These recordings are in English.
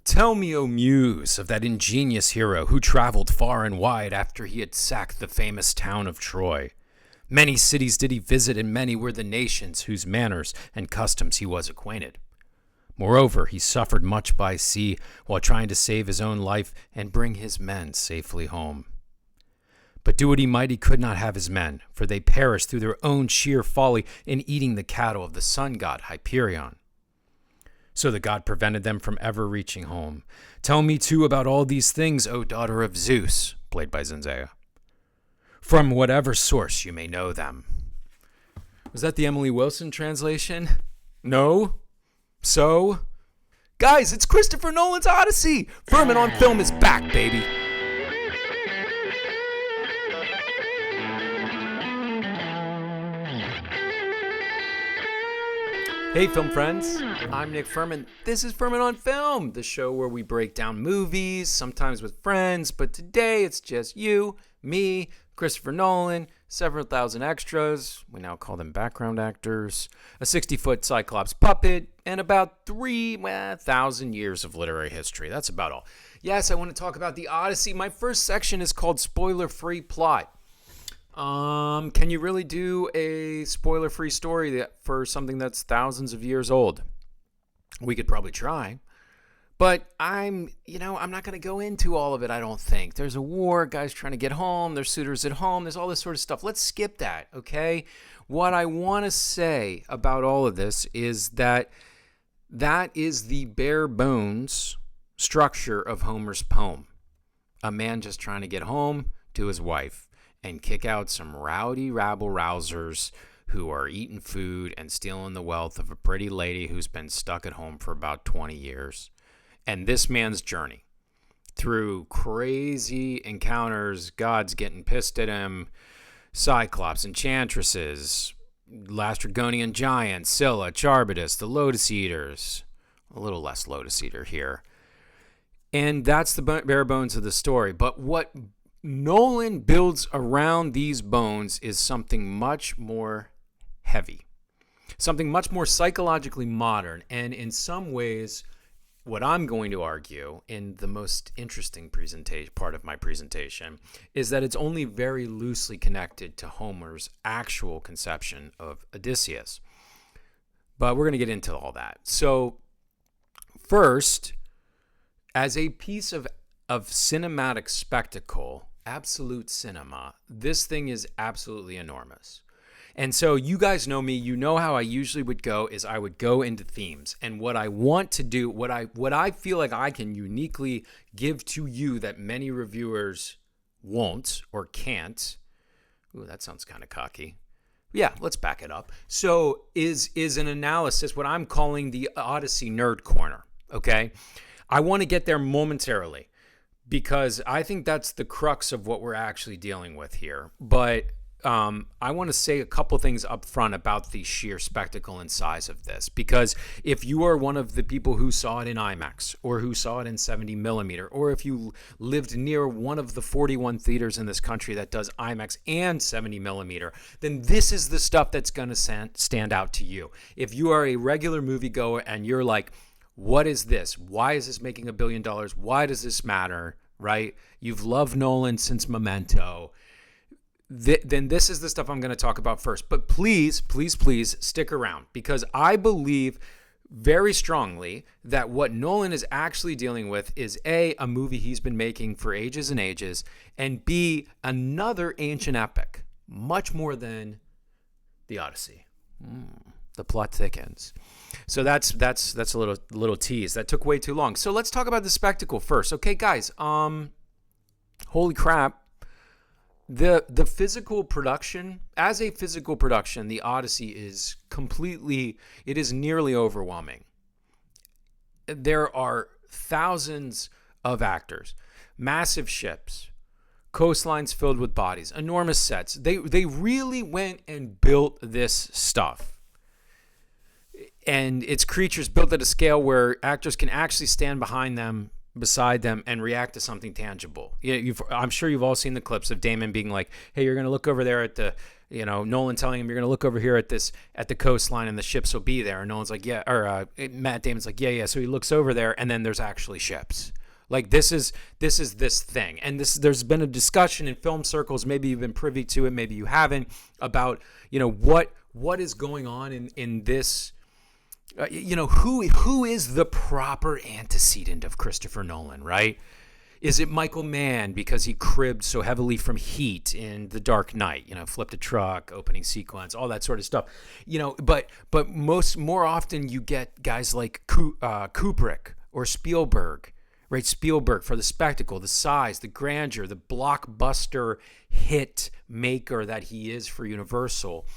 Tell me, O Muse, of that ingenious hero who traveled far and wide after he had sacked the famous town of Troy. Many cities did he visit, and many were the nations whose manners and customs he was acquainted. Moreover, he suffered much by sea while trying to save his own life and bring his men safely home. But do what he might, he could not have his men, for they perished through their own sheer folly in eating the cattle of the sun god Hyperion. So the god prevented them from ever reaching home. Tell me, too, about all these things, O daughter of Zeus, played by Zendaya. From whatever source you may know them. Was that the Emily Wilson translation? No? So? Guys, it's Christopher Nolan's Odyssey! Furman on Film is back, baby! Hey film friends, I'm Nick Furman. This is Furman on Film, the show where we break down movies, sometimes with friends, but today it's just you, me, Christopher Nolan, several thousand extras, we now call them background actors, a 60-foot Cyclops puppet, and about 3,000 years of literary history. That's about all. Yes, I want to talk about the Odyssey. My first section is called Spoiler-Free Plot. Can you really do a spoiler-free story for something that's thousands of years old? We could probably try. But I'm not going to go into all of it, I don't think. There's a war, guys trying to get home, there's suitors at home, there's all this sort of stuff. Let's skip that, okay? What I want to say about all of this is that is the bare bones structure of Homer's poem. A man just trying to get home to his wife and kick out some rowdy rabble-rousers who are eating food and stealing the wealth of a pretty lady who's been stuck at home for about 20 years. And this man's journey through crazy encounters, gods getting pissed at him, Cyclops, enchantresses, Lastrygonian giants, Scylla, Charybdis, the Lotus Eaters, a little less Lotus Eater here. And that's the bare bones of the story. But what Nolan builds around these bones is something much more heavy, something much more psychologically modern, and in some ways, what I'm going to argue in the most interesting part of my presentation is that it's only very loosely connected to Homer's actual conception of Odysseus. But we're going to get into all that. So first, as a piece of cinematic spectacle, absolute cinema, this thing is absolutely enormous. And so you guys know me, you know how I usually would go is I would go into themes. And what I want to do, what I feel like I can uniquely give to you that many reviewers won't or can't. Ooh, that sounds kind of cocky. Yeah, let's back it up. So is an analysis, what I'm calling the Odyssey Nerd Corner, okay? I want to get there momentarily, because I think that's the crux of what we're actually dealing with here. But I want to say a couple things up front about the sheer spectacle and size of this. Because if you are one of the people who saw it in IMAX, or who saw it in 70 millimeter, or if you lived near one of the 41 theaters in this country that does IMAX and 70 millimeter, then this is the stuff that's going to stand out to you. If you are a regular moviegoer and you're like, what is this? Why is this making $1 billion? Why does this matter? Right? You've loved Nolan since Memento. Then this is the stuff I'm going to talk about first. But please, please, please stick around, because I believe very strongly that what Nolan is actually dealing with is A, a movie he's been making for ages and ages, and B, another ancient epic, much more than the Odyssey. The plot thickens. So that's a little tease. That took way too long. So let's talk about the spectacle first. Okay, guys. Holy crap. The physical production, as a physical production, the Odyssey is nearly overwhelming. There are thousands of actors, massive ships, coastlines filled with bodies, enormous sets. They really went and built this stuff. And it's creatures built at a scale where actors can actually stand behind them beside them and react to something tangible. I'm sure you've all seen the clips of Damon being like, hey, you're going to look over there at the, Nolan telling him you're going to look over here at the coastline and the ships will be there. And Nolan's like, yeah, or Matt Damon's like, yeah. So he looks over there and then there's actually ships. Like this is this thing. And there's been a discussion in film circles, maybe you've been privy to it, maybe you haven't, about, what is going on in this. Who is the proper antecedent of Christopher Nolan, right? Is it Michael Mann because he cribbed so heavily from Heat in The Dark Knight, flipped a truck, opening sequence, all that sort of stuff, but more often you get guys like Kubrick or Spielberg, right? Spielberg for the spectacle, the size, the grandeur, the blockbuster hit maker that he is for Universal,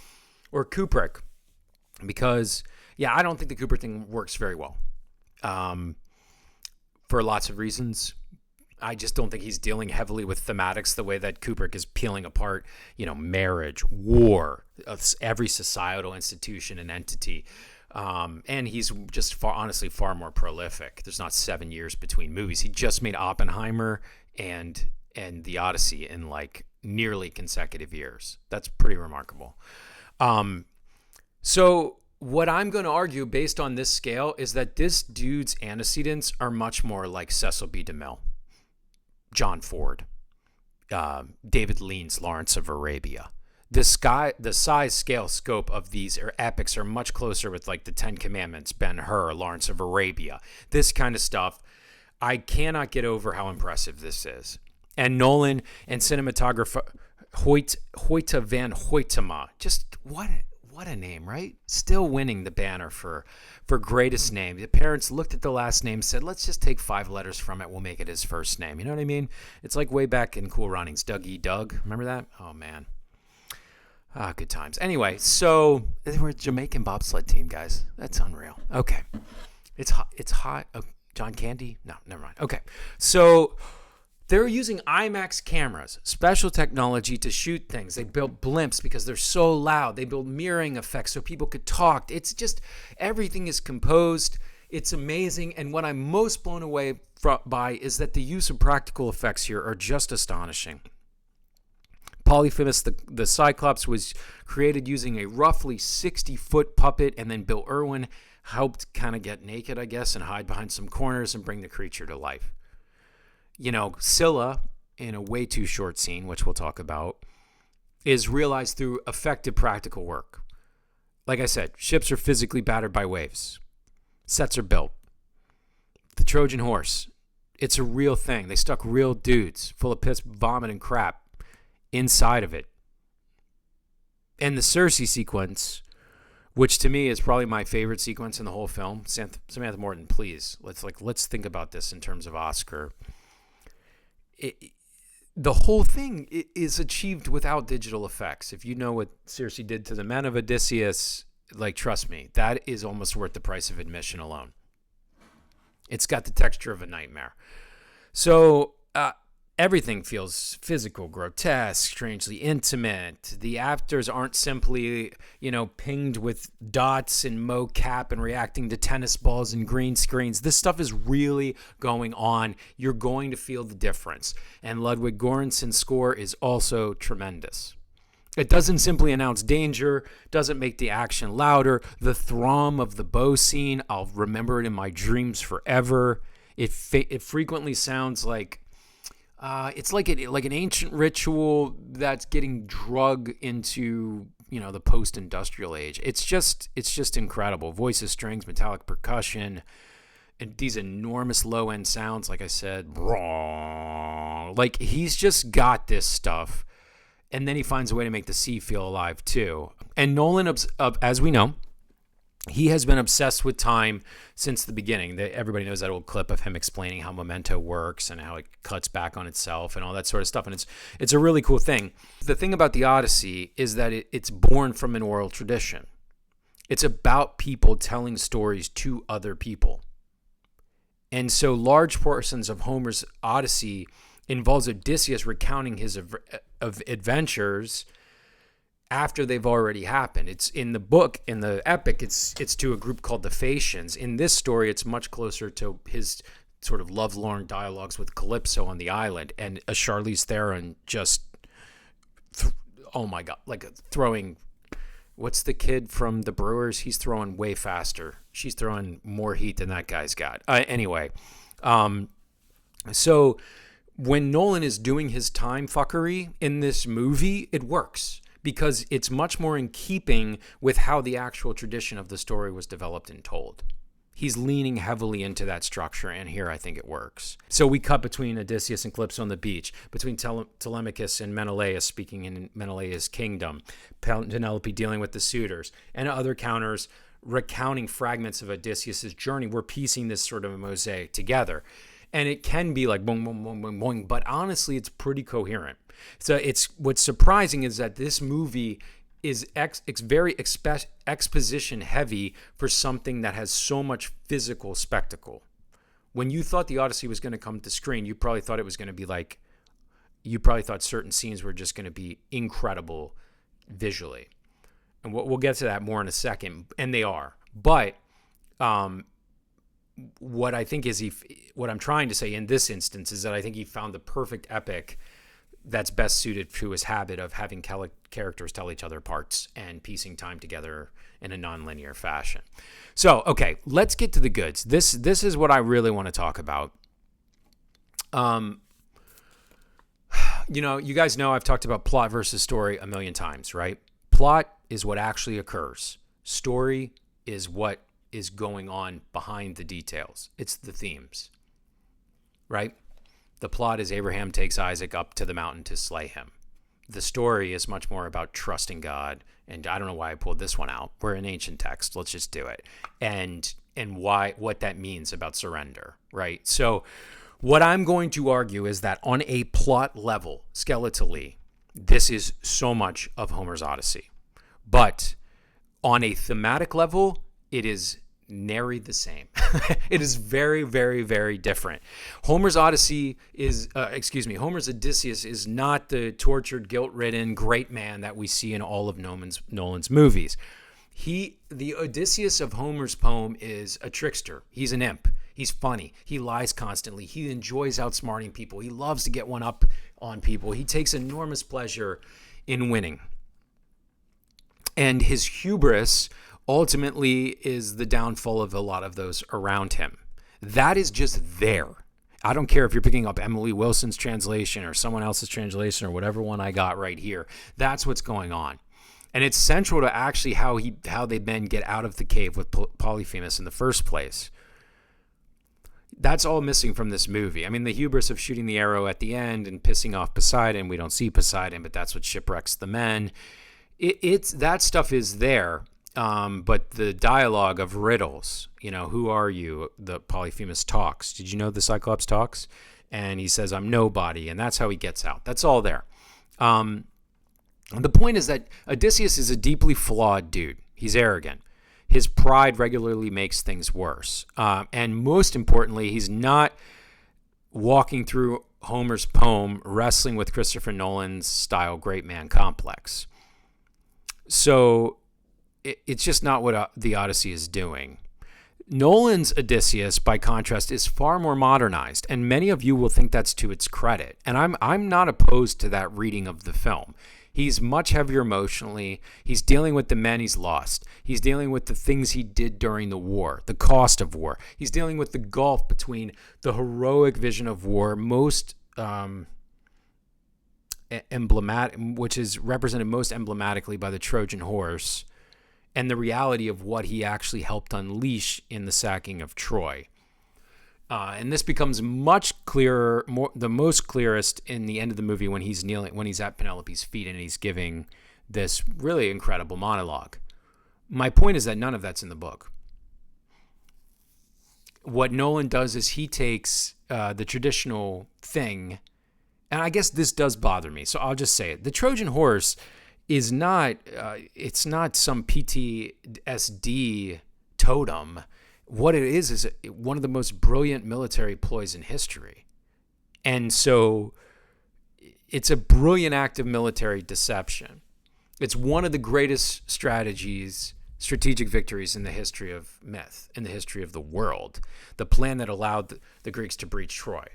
or Kubrick because I don't think the Kubrick thing works very well for lots of reasons. I just don't think he's dealing heavily with thematics the way that Kubrick is peeling apart, marriage, war, every societal institution and entity. And he's just far more prolific. There's not 7 years between movies. He just made Oppenheimer and the Odyssey in like nearly consecutive years. That's pretty remarkable. So what I'm going to argue based on this scale is that this dude's antecedents are much more like Cecil B. DeMille, John Ford, David Lean's Lawrence of Arabia. The size, scale, scope of these epics are much closer with like the Ten Commandments, Ben-Hur, Lawrence of Arabia, this kind of stuff. I cannot get over how impressive this is. And Nolan and cinematographer Hoyte van Hoytema, just what a name, right? Still winning the banner for greatest name. The parents looked at the last name, said, let's just take 5 letters from it. We'll make it his first name. You know what I mean? It's like way back in Cool Runnings, Dougie Doug. Remember that? Oh, man. Good times. Anyway, so they were a Jamaican bobsled team, guys. That's unreal. Okay. It's hot. Oh, John Candy? No, never mind. Okay. So they're using IMAX cameras, special technology to shoot things. They built blimps because they're so loud. They built mirroring effects so people could talk. It's just, everything is composed. It's amazing. And what I'm most blown away by is that the use of practical effects here are just astonishing. Polyphemus, the Cyclops, was created using a roughly 60-foot puppet, and then Bill Irwin helped kind of get naked, I guess, and hide behind some corners and bring the creature to life. Scylla, in a way too short scene, which we'll talk about, is realized through effective practical work. Like I said, ships are physically battered by waves. Sets are built. The Trojan Horse, it's a real thing. They stuck real dudes full of piss, vomit, and crap inside of it. And the Circe sequence, which to me is probably my favorite sequence in the whole film. Samantha Morton, please, let's think about this in terms of Oscar. The whole thing is achieved without digital effects. If you know what Circe did to the men of Odysseus, trust me, that is almost worth the price of admission alone. It's got the texture of a nightmare. So everything feels physical, grotesque, strangely intimate. The actors aren't simply, pinged with dots and mocap and reacting to tennis balls and green screens. This stuff is really going on. You're going to feel the difference. And Ludwig Göransson's score is also tremendous. It doesn't simply announce danger, doesn't make the action louder. The thrum of the bow scene, I'll remember it in my dreams forever. It frequently sounds like it's like an ancient ritual that's getting drug into the post-industrial age. It's just incredible. Voices, strings, metallic percussion, and these enormous low-end sounds. Like I said, he's just got this stuff, and then he finds a way to make the sea feel alive too. And Nolan, as we know, he has been obsessed with time since the beginning. Everybody knows that old clip of him explaining how Memento works and how it cuts back on itself and all that sort of stuff. And it's a really cool thing. The thing about the Odyssey is that it's born from an oral tradition. It's about people telling stories to other people. And so large portions of Homer's Odyssey involves Odysseus recounting his adventures after they've already happened. It's in the book, in the epic, it's to a group called the Phaeacians. In this story, it's much closer to his sort of lovelorn dialogues with Calypso on the island, and a Charlize Theron just, oh my God, like throwing, what's the kid from the Brewers? He's throwing way faster. She's throwing more heat than that guy's got. Anyway, so when Nolan is doing his time fuckery in this movie, it works because it's much more in keeping with how the actual tradition of the story was developed and told. He's leaning heavily into that structure, and here I think it works. So we cut between Odysseus and Calypso on the beach, between Telemachus and Menelaus speaking in Menelaus' kingdom, Penelope dealing with the suitors, and other counters recounting fragments of Odysseus' journey. We're piecing this sort of a mosaic together. And it can be like boom, boom, boom, boom, boom, but honestly, it's pretty coherent. So what's surprising is that this movie is very exposition heavy for something that has so much physical spectacle. When you thought the Odyssey was going to come to screen, you probably thought it was going to be like, you probably thought certain scenes were just going to be incredible visually. And we'll get to that more in a second, and they are. But what I think is what I'm trying to say in this instance is that I think he found the perfect epic that's best suited to his habit of having characters tell each other parts and piecing time together in a nonlinear fashion. So, okay, let's get to the goods. This is what I really want to talk about. You guys know I've talked about plot versus story a million times, right? Plot is what actually occurs. Story is what is going on behind the details. It's the themes, right? The plot is Abraham takes Isaac up to the mountain to slay him. The story is much more about trusting God, and I don't know why I pulled this one out. We're in ancient text. Let's just do it. And what that means about surrender, right? So what I'm going to argue is that on a plot level, skeletally, this is so much of Homer's Odyssey. But on a thematic level, it is nary the same. It is very, very, very different. Homer's Odysseus is not the tortured, guilt-ridden great man that we see in all of Nolan's movies. The Odysseus of Homer's poem is a trickster. He's an imp. He's funny. He lies constantly. He enjoys outsmarting people. He loves to get one up on people. He takes enormous pleasure in winning. And his hubris ultimately is the downfall of a lot of those around him. That is just there. I don't care if you're picking up Emily Wilson's translation or someone else's translation or whatever one I got right here. That's what's going on. And it's central to actually how they then get out of the cave with Polyphemus in the first place. That's all missing from this movie. I mean, the hubris of shooting the arrow at the end and pissing off Poseidon. We don't see Poseidon, but that's what shipwrecks the men. It's that stuff is there. But the dialogue of riddles, who are you? The Polyphemus talks. Did you know the Cyclops talks? And he says, I'm nobody. And that's how he gets out. That's all there. The point is that Odysseus is a deeply flawed dude. He's arrogant. His pride regularly makes things worse. And most importantly, he's not walking through Homer's poem wrestling with Christopher Nolan's style great man complex. So it's just not what the Odyssey is doing. Nolan's Odysseus, by contrast, is far more modernized, and many of you will think that's to its credit. And I'm not opposed to that reading of the film. He's much heavier emotionally. He's dealing with the men he's lost. He's dealing with the things he did during the war, the cost of war. He's dealing with the gulf between the heroic vision of war, most emblematic, which is represented most emblematically by the Trojan Horse, and the reality of what he actually helped unleash in the sacking of Troy. And this becomes much clearer, the most clearest in the end of the movie when he's at Penelope's feet and he's giving this really incredible monologue. My point is that none of that's in the book. What Nolan does is he takes the traditional thing, and I guess this does bother me, so I'll just say it. The Trojan Horse is not, it's not some PTSD totem. What it is one of the most brilliant military ploys in history. And so it's a brilliant act of military deception. It's one of the greatest strategies strategic victories in the history of myth, in the history of the world. The plan that allowed the Greeks to breach Troy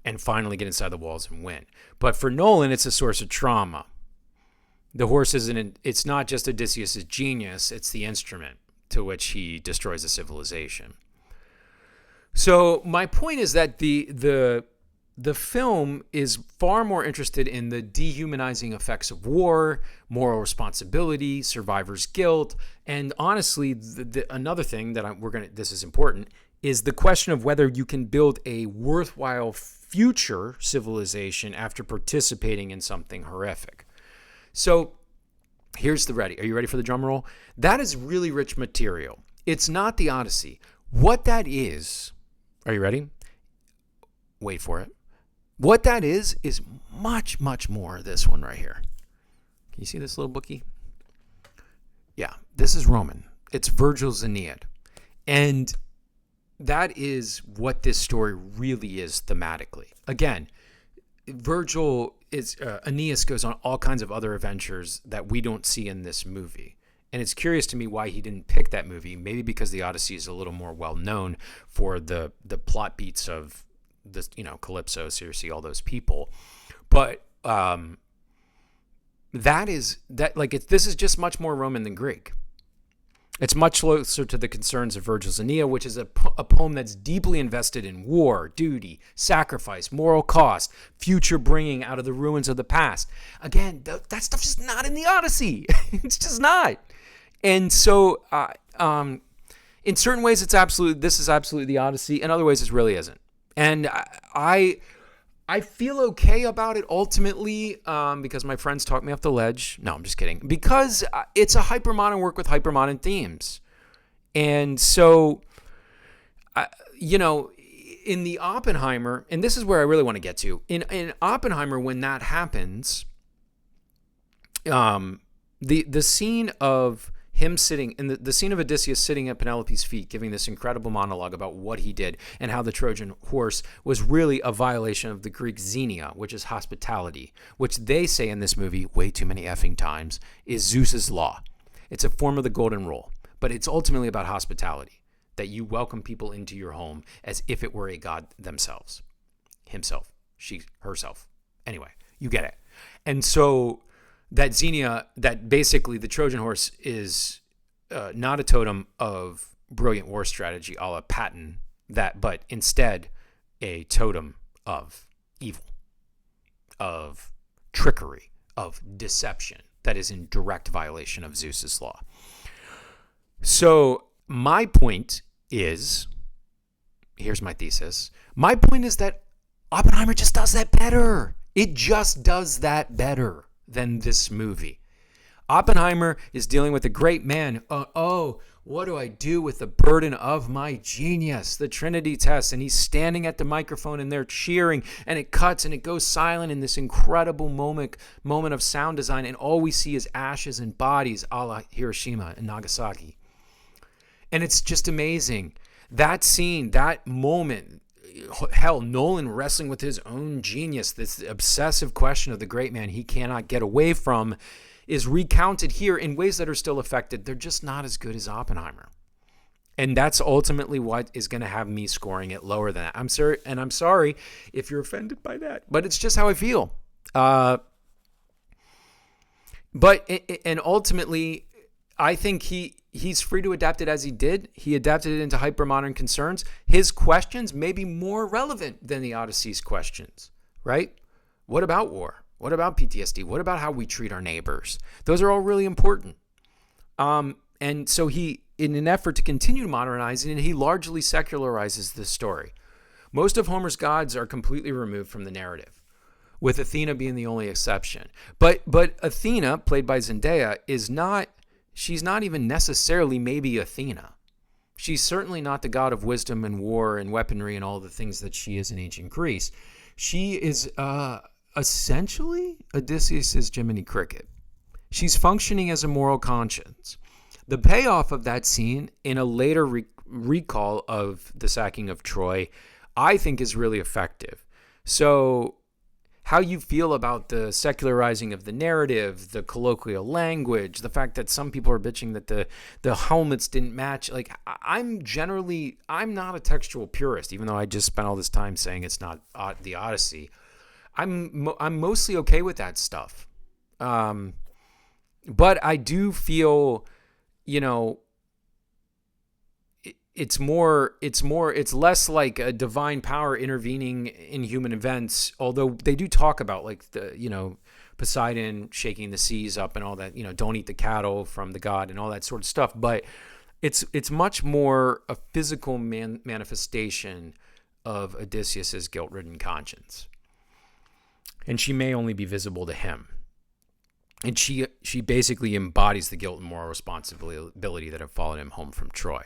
and finally get inside the walls and win. But for Nolan, it's a source of trauma. The horse it's not just Odysseus' genius, it's the instrument to which he destroys a civilization. So my point is that the film is far more interested in the dehumanizing effects of war, moral responsibility, survivor's guilt, and honestly, another thing that this is important, is the question of whether you can build a worthwhile future civilization after participating in something horrific. So here's are you ready for the drum roll? That is really rich material. It's not the Odyssey. What that is, are you ready? Wait for it. What that is much, much more of this one right here. Can you see this little bookie? Yeah, this is Roman. It's Virgil's Aeneid. And that is what this story really is thematically. Again, Aeneas goes on all kinds of other adventures that we don't see in this movie. And it's curious to me why he didn't pick that movie. Maybe because the Odyssey is a little more well known for the plot beats of this, Calypso, Circe, all those people. But this is just much more Roman than Greek. It's much closer to the concerns of Virgil's Aeneid, which is a poem that's deeply invested in war, duty, sacrifice, moral cost, future bringing out of the ruins of the past. Again, that stuff is not in the Odyssey. It's just not. And so, in certain ways, this is absolutely the Odyssey. In other ways, it really isn't. And I feel okay about it ultimately because my friends talk me off the ledge. No, I'm just kidding. Because it's a hypermodern work with hypermodern themes. And so, in the Oppenheimer, and this is where I really want to get to, in Oppenheimer, when that happens, the scene of him sitting in the scene of Odysseus sitting at Penelope's feet, giving this incredible monologue about what he did and how the Trojan horse was really a violation of the Greek xenia, which is hospitality, which they say in this movie way too many effing times is Zeus's law. It's a form of the golden rule, but it's ultimately about hospitality, that you welcome people into your home as if it were a god themselves, himself, she, herself. Anyway, you get it. And so that xenia, that basically the Trojan horse is not a totem of brilliant war strategy a la Patton, but instead a totem of evil, of trickery, of deception that is in direct violation of Zeus's law. So my point is, here's my thesis. My point is that Oppenheimer just does that better. It just does that better than this movie. Oppenheimer is dealing with a great man. What do I do with the burden of my genius? The Trinity test. And he's standing at the microphone and they're cheering and it cuts and it goes silent in this incredible moment of sound design. And all we see is ashes and bodies a la Hiroshima and Nagasaki. And it's just amazing. That scene, that moment, hell, Nolan wrestling with his own genius, this obsessive question of the great man he cannot get away from, is recounted here in ways that are still effective. They're just not as good as Oppenheimer. And that's ultimately what is going to have me scoring it lower than that. I'm sorry if you're offended by that, but it's just how I feel. But ultimately, I think he's free to adapt it as he did. He adapted it into hypermodern concerns. His questions may be more relevant than the Odyssey's questions, right? What about war? What about PTSD? What about how we treat our neighbors? Those are all really important. And so he, in an effort to continue modernizing it, he largely secularizes this story. Most of Homer's gods are completely removed from the narrative, with Athena being the only exception. But Athena, played by Zendaya, she's not even necessarily maybe Athena. She's certainly not the god of wisdom and war and weaponry and all the things that she is in ancient Greece. She is essentially Odysseus' Jiminy Cricket. She's functioning as a moral conscience. The payoff of that scene in a later recall of the sacking of Troy, I think, is really effective. So how you feel about the secularizing of the narrative, the colloquial language, the fact that some people are bitching that the helmets didn't match. Like, I'm not a textual purist, even though I just spent all this time saying it's not the Odyssey. I'm mostly okay with that stuff. But I do feel, it's less like a divine power intervening in human events, although they do talk about like Poseidon shaking the seas up and all that, don't eat the cattle from the god and all that sort of stuff. But it's much more a physical manifestation of Odysseus's guilt-ridden conscience. And she may only be visible to him. And she basically embodies the guilt and moral responsibility that have followed him home from Troy.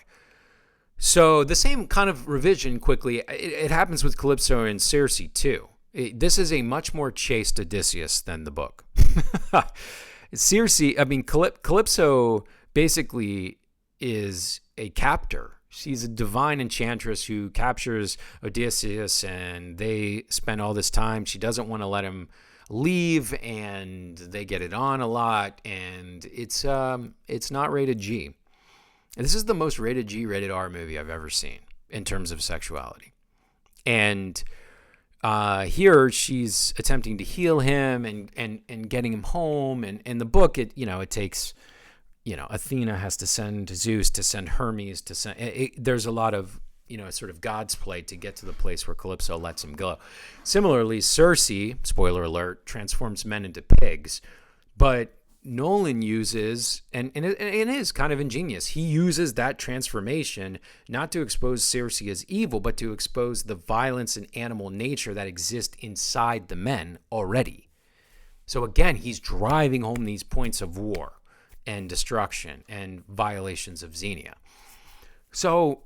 So the same kind of revision quickly, it happens with Calypso and Circe too. This is a much more chaste Odysseus than the book. Calypso basically is a captor. She's a divine enchantress who captures Odysseus, and they spend all this time. She doesn't want to let him leave, and they get it on a lot, and it's not rated G. This is the most rated G, rated R movie I've ever seen in terms of sexuality. And here she's attempting to heal him and getting him home. And in the book, it takes, Athena has to send Zeus to send Hermes to send. There's a lot of, sort of God's play to get to the place where Calypso lets him go. Similarly, Circe, spoiler alert, transforms men into pigs. But Nolan uses, and it is kind of ingenious, he uses that transformation not to expose Circe as evil, but to expose the violence and animal nature that exist inside the men already. So again, he's driving home these points of war and destruction and violations of Xenia. So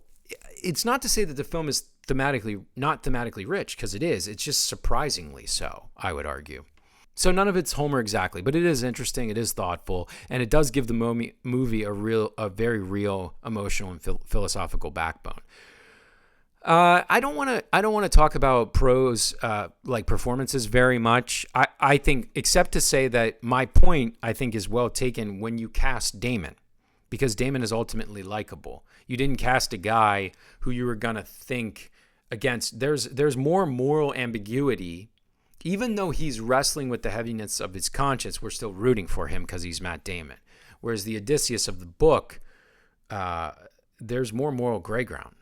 it's not to say that the film is not thematically rich, because it is. It's just surprisingly so, I would argue. So none of it's Homer exactly, but it is interesting, it is thoughtful, and it does give the movie a very real emotional and philosophical backbone. I don't want to talk about prose like performances very much. I think, except to say that my point, I think, is well taken when you cast Damon, because Damon is ultimately likable. You didn't cast a guy who you were gonna think against. There's more moral ambiguity. Even though he's wrestling with the heaviness of his conscience, we're still rooting for him because he's Matt Damon. Whereas the Odysseus of the book, there's more moral gray ground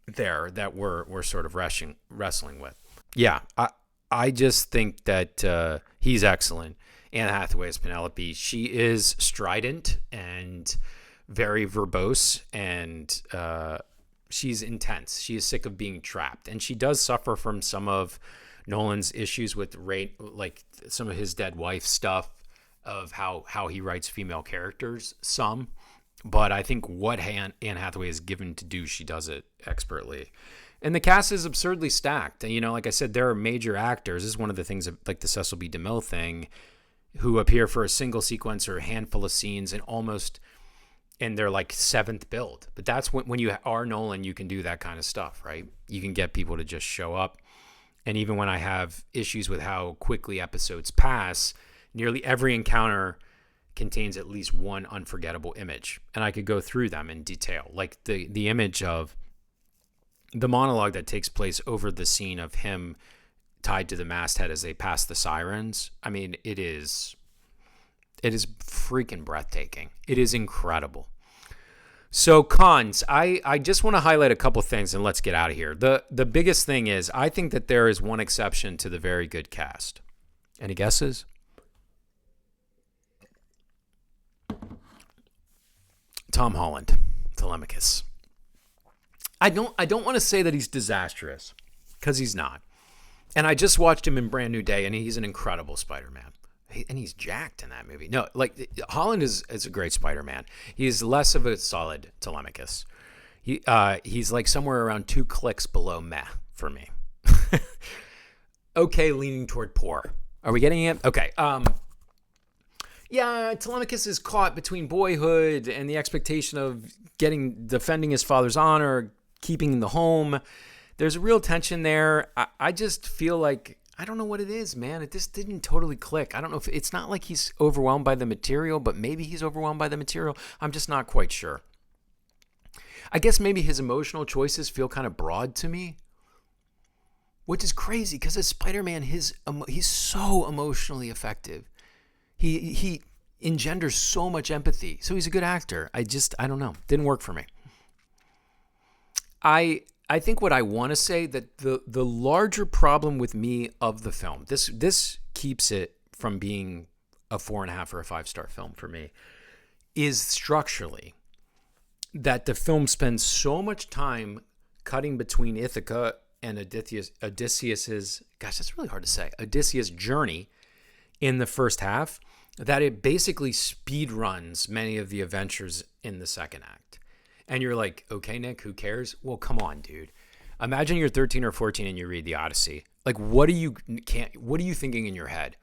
there that we're sort of wrestling with. Yeah, I just think that he's excellent. Anne Hathaway as Penelope. She is strident and very verbose, and she's intense. She is sick of being trapped, and she does suffer from some of Nolan's issues with like some of his dead wife stuff, of how he writes female characters. But I think what Anne Hathaway is given to do, she does it expertly. And the cast is absurdly stacked. And, like I said, there are major actors. This is one of the things of, like the Cecil B. DeMille thing, who appear for a single sequence or a handful of scenes and they're like seventh build. But that's when you are Nolan, you can do that kind of stuff, right? You can get people to just show up. And even when I have issues with how quickly episodes pass, nearly every encounter contains at least one unforgettable image. And I could go through them in detail. Like the image of the monologue that takes place over the scene of him tied to the masthead as they pass the sirens. I mean, it is freaking breathtaking. It is incredible. So cons, I just want to highlight a couple things and let's get out of here. The biggest thing is, I think that there is one exception to the very good cast. Any guesses? Tom Holland, Telemachus. I don't want to say that he's disastrous, because he's not. And I just watched him in Brand New Day, and he's an incredible Spider-Man. And he's jacked in that movie. No, like Holland is a great Spider-Man. He's less of a solid Telemachus. He's like somewhere around 2 clicks below meh for me. Okay, leaning toward poor. Are we getting it? Okay. Yeah, Telemachus is caught between boyhood and the expectation of defending his father's honor, keeping the home. There's a real tension there. I just feel like, I don't know what it is, man. It just didn't totally click. I don't know if it's not like he's overwhelmed by the material, but maybe he's overwhelmed by the material. I'm just not quite sure. I guess maybe his emotional choices feel kind of broad to me, which is crazy because as Spider-Man, he's so emotionally effective. He engenders so much empathy. So he's a good actor. I don't know. Didn't work for me. I think what I want to say that the larger problem with me of the film, this keeps it from being a 4.5 or a 5-star film for me, is structurally that the film spends so much time cutting between Ithaca and Odysseus's, gosh, that's really hard to say, Odysseus' journey in the first half, that it basically speed runs many of the adventures in the second act. And you're like, okay, Nick, who cares? Well, come on, dude. Imagine you're 13 or 14 and you read the Odyssey. Like, what are you thinking in your head?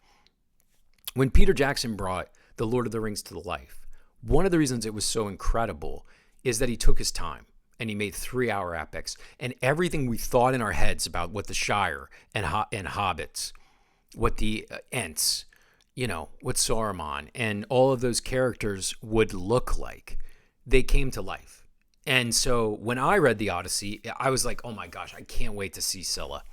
When Peter Jackson brought The Lord of the Rings to life, one of the reasons it was so incredible is that he took his time and he made 3-hour epics. And everything we thought in our heads about what the Shire and hobbits, what the Ents, what Saruman and all of those characters would look like, they came to life. And so when I read the Odyssey, I was like, oh my gosh, I can't wait to see Scylla.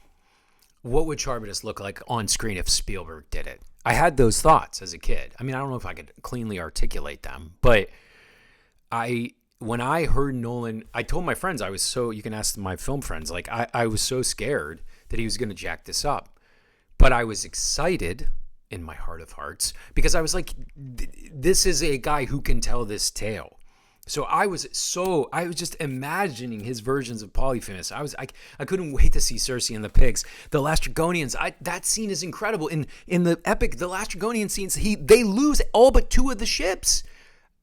What would Charybdis look like on screen if Spielberg did it? I had those thoughts as a kid. I mean, I don't know if I could cleanly articulate them, but when I heard Nolan, I told my friends, you can ask my film friends, like I was so scared that he was going to jack this up. But I was excited in my heart of hearts because I was like, this is a guy who can tell this tale. So I was just imagining his versions of Polyphemus. I couldn't wait to see Circe and the pigs. The Lastrygonians, that scene is incredible. In the epic, the Lastrygonian scenes, they lose all but 2 of the ships,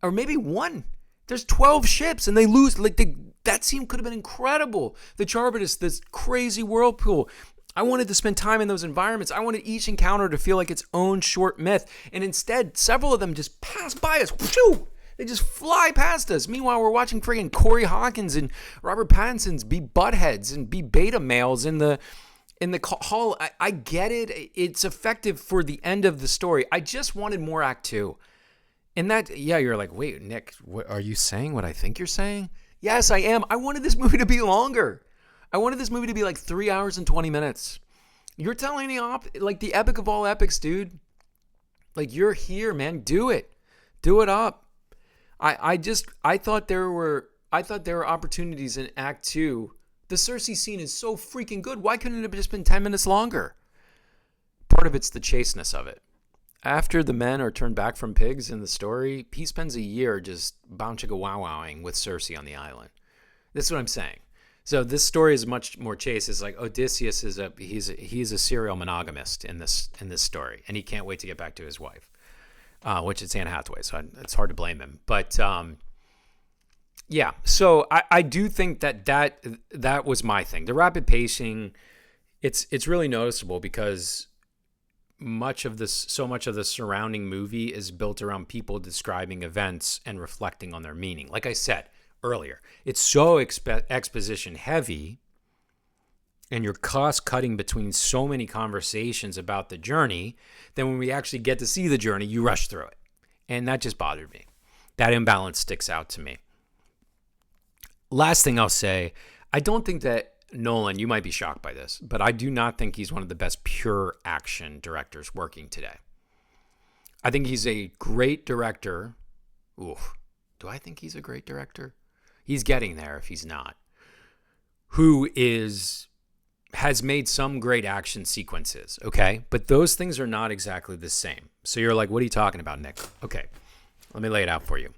or maybe 1. There's 12 ships and they lose. That scene could have been incredible. The Charybdis, this crazy whirlpool. I wanted to spend time in those environments. I wanted each encounter to feel like its own short myth. And instead, several of them just pass by us. Whoo! They just fly past us. Meanwhile, we're watching friggin' Corey Hawkins and Robert Pattinson's be buttheads and be beta males in the hall. I get it. It's effective for the end of the story. I just wanted more Act 2. And you're like, wait, Nick, what, are you saying what I think you're saying? Yes, I am. I wanted this movie to be longer. I wanted this movie to be like 3 hours and 20 minutes. You're telling me like the epic of all epics, dude. Like, you're here, man. Do it. Do it up. I thought there were opportunities in Act 2. The Circe scene is so freaking good. Why couldn't it have just been 10 minutes longer? Part of it's the chasteness of it. After the men are turned back from pigs in the story, he spends a year just bow-chicka-wow-wowing with Circe on the island. This is what I'm saying. So this story is much more chaste. It's like Odysseus he's a serial monogamist in this story, and he can't wait to get back to his wife. Which it's Anne Hathaway, so it's hard to blame him. But yeah, so I do think that was my thing. The rapid pacing, it's really noticeable because so much of the surrounding movie is built around people describing events and reflecting on their meaning. Like I said earlier, it's so exposition heavy, and you're cost-cutting between so many conversations about the journey, then when we actually get to see the journey, you rush through it. And that just bothered me. That imbalance sticks out to me. Last thing I'll say, I don't think that Nolan, you might be shocked by this, but I do not think he's one of the best pure action directors working today. I think he's a great director. Oof. Do I think he's a great director? He's getting there if he's not. Who has made some great action sequences, okay? But those things are not exactly the same. So you're like, what are you talking about, Nick? Okay, let me lay it out for you.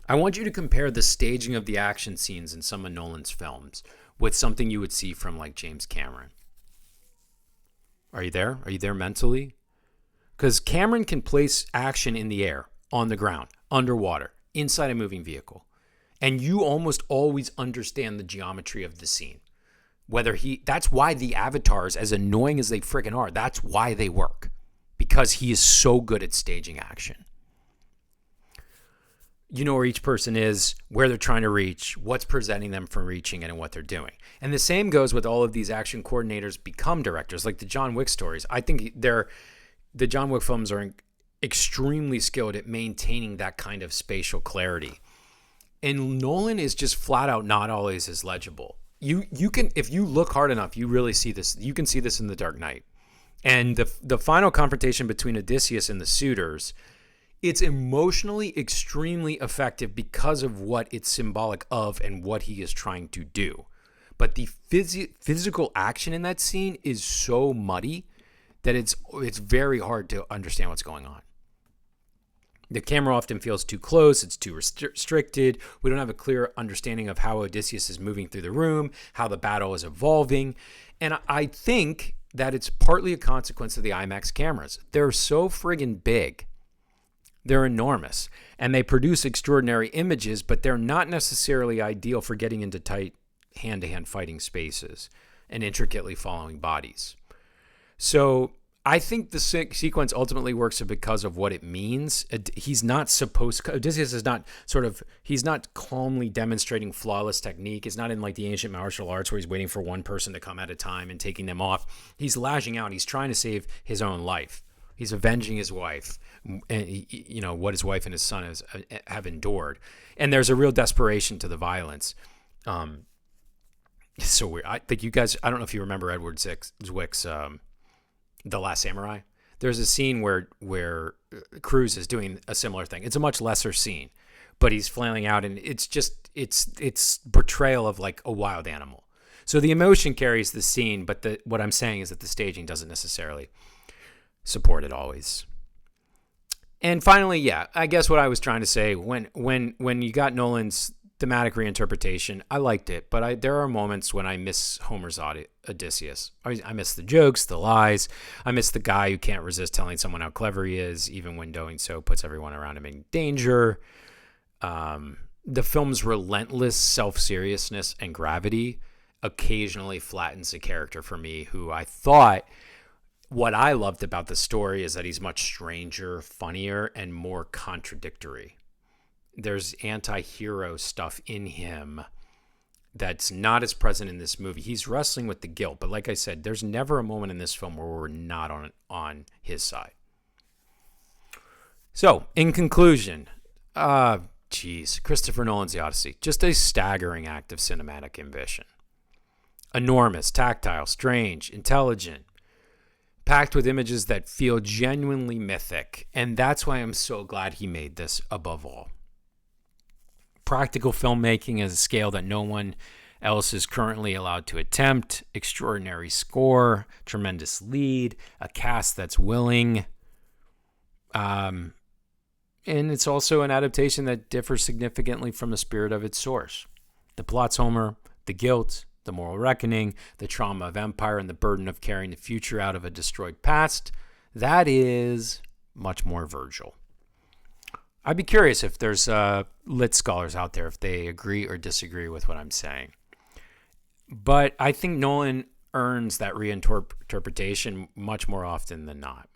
I want you to compare the staging of the action scenes in some of Nolan's films with something you would see from like James Cameron. Are you there? Are you there mentally? Because Cameron can place action in the air, on the ground, underwater, inside a moving vehicle. And you almost always understand the geometry of the scene. That's why the avatars, as annoying as they freaking are, that's why they work. Because he is so good at staging action. you know where each person is, where they're trying to reach, what's preventing them from reaching it, and what they're doing. And the same goes with all of these action coordinators become directors, like the John Wick stories. I think the John Wick films are extremely skilled at maintaining that kind of spatial clarity. And Nolan is just flat out not always as legible. You can, if you look hard enough, you really see this. You can see this in The Dark Knight. And the final confrontation between Odysseus and the suitors, it's emotionally extremely effective because of what it's symbolic of and what he is trying to do. But the physical action in that scene is so muddy that it's very hard to understand what's going on. The camera often feels too close. It's too restricted. We don't have a clear understanding of how Odysseus is moving through the room, how the battle is evolving. And I think that it's partly a consequence of the IMAX cameras. They're so friggin' big. They're enormous. And they produce extraordinary images, but they're not necessarily ideal for getting into tight hand-to-hand fighting spaces and intricately following bodies. So I think the sequence ultimately works because of what it means. Odysseus is not he's not calmly demonstrating flawless technique. It's not in like the ancient martial arts where he's waiting for one person to come at a time and taking them off. He's lashing out. He's trying to save his own life. He's avenging his wife, and what his wife and his son have endured. And there's a real desperation to the violence. It's so weird. I think you guys, I don't know if you remember Edward Zwick's The Last Samurai. There's a scene where Cruise is doing a similar thing. It's a much lesser scene, but he's flailing out, and it's portrayal of like a wild animal. So the emotion carries the scene, but what I'm saying is that the staging doesn't necessarily support it always. And finally, I guess what I was trying to say, when you got Nolan's thematic reinterpretation, I liked it, but there are moments when I miss Homer's Odysseus. I miss the jokes, the lies. I miss the guy who can't resist telling someone how clever he is, even when doing so puts everyone around him in danger. The film's relentless self-seriousness and gravity occasionally flattens a character for me who I thought, what I loved about the story is that he's much stranger, funnier, and more contradictory. There's anti-hero stuff in him that's not as present in this movie. He's wrestling with the guilt, but like I said, there's never a moment in this film where we're not on his side. So, in conclusion, Christopher Nolan's The Odyssey, just a staggering act of cinematic ambition. Enormous, tactile, strange, intelligent, packed with images that feel genuinely mythic, and that's why I'm so glad he made this above all. Practical filmmaking at a scale that no one else is currently allowed to attempt, extraordinary score, tremendous lead, a cast that's willing, and it's also an adaptation that differs significantly from the spirit of its source. The plot's Homer, the guilt, the moral reckoning, the trauma of empire, and the burden of carrying the future out of a destroyed past, that is much more Virgil. I'd be curious if there's lit scholars out there, if they agree or disagree with what I'm saying. But I think Nolan earns that reinterpretation much more often than not.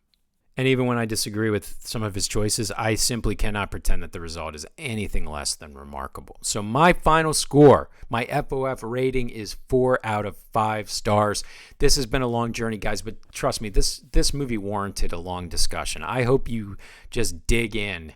And even when I disagree with some of his choices, I simply cannot pretend that the result is anything less than remarkable. So my final score, my FOF rating is 4 out of 5 stars. This has been a long journey, guys, but trust me, this movie warranted a long discussion. I hope you just dig in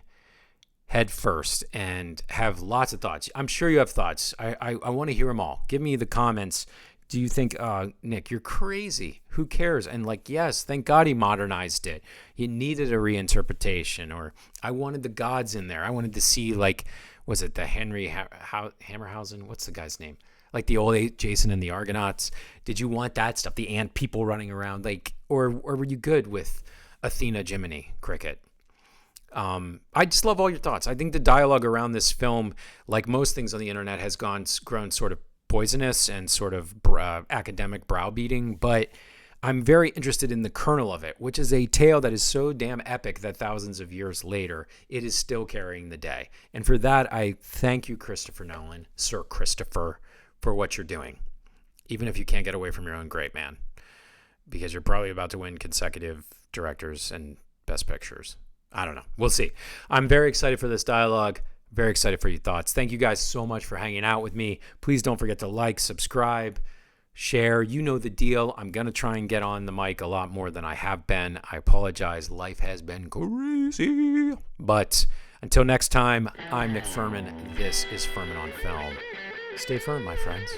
head first and have lots of thoughts. I'm sure you have thoughts. I want to hear them all. Give me the comments. Do you think, Nick, you're crazy? Who cares? And yes, thank God he modernized it. He needed a reinterpretation, or I wanted the gods in there. I wanted to see, was it the Henry Hammerhausen? What's the guy's name? The old Jason and the Argonauts. Did you want that stuff? The ant people running around, or were you good with Athena, Jiminy, Cricket? I just love all your thoughts. I think the dialogue around this film, like most things on the internet, has grown sort of poisonous and sort of academic browbeating, but I'm very interested in the kernel of it, which is a tale that is so damn epic that thousands of years later, it is still carrying the day. And for that, I thank you, Christopher Nolan, Sir Christopher, for what you're doing, even if you can't get away from your own great man, because you're probably about to win consecutive directors and best pictures. I don't know. We'll see. I'm very excited for this dialogue. Very excited for your thoughts. Thank you guys so much for hanging out with me. Please don't forget to like, subscribe, share. You know the deal. I'm going to try and get on the mic a lot more than I have been. I apologize. Life has been crazy. But until next time, I'm Nick Furman. This is Furman on Film. Stay firm, my friends.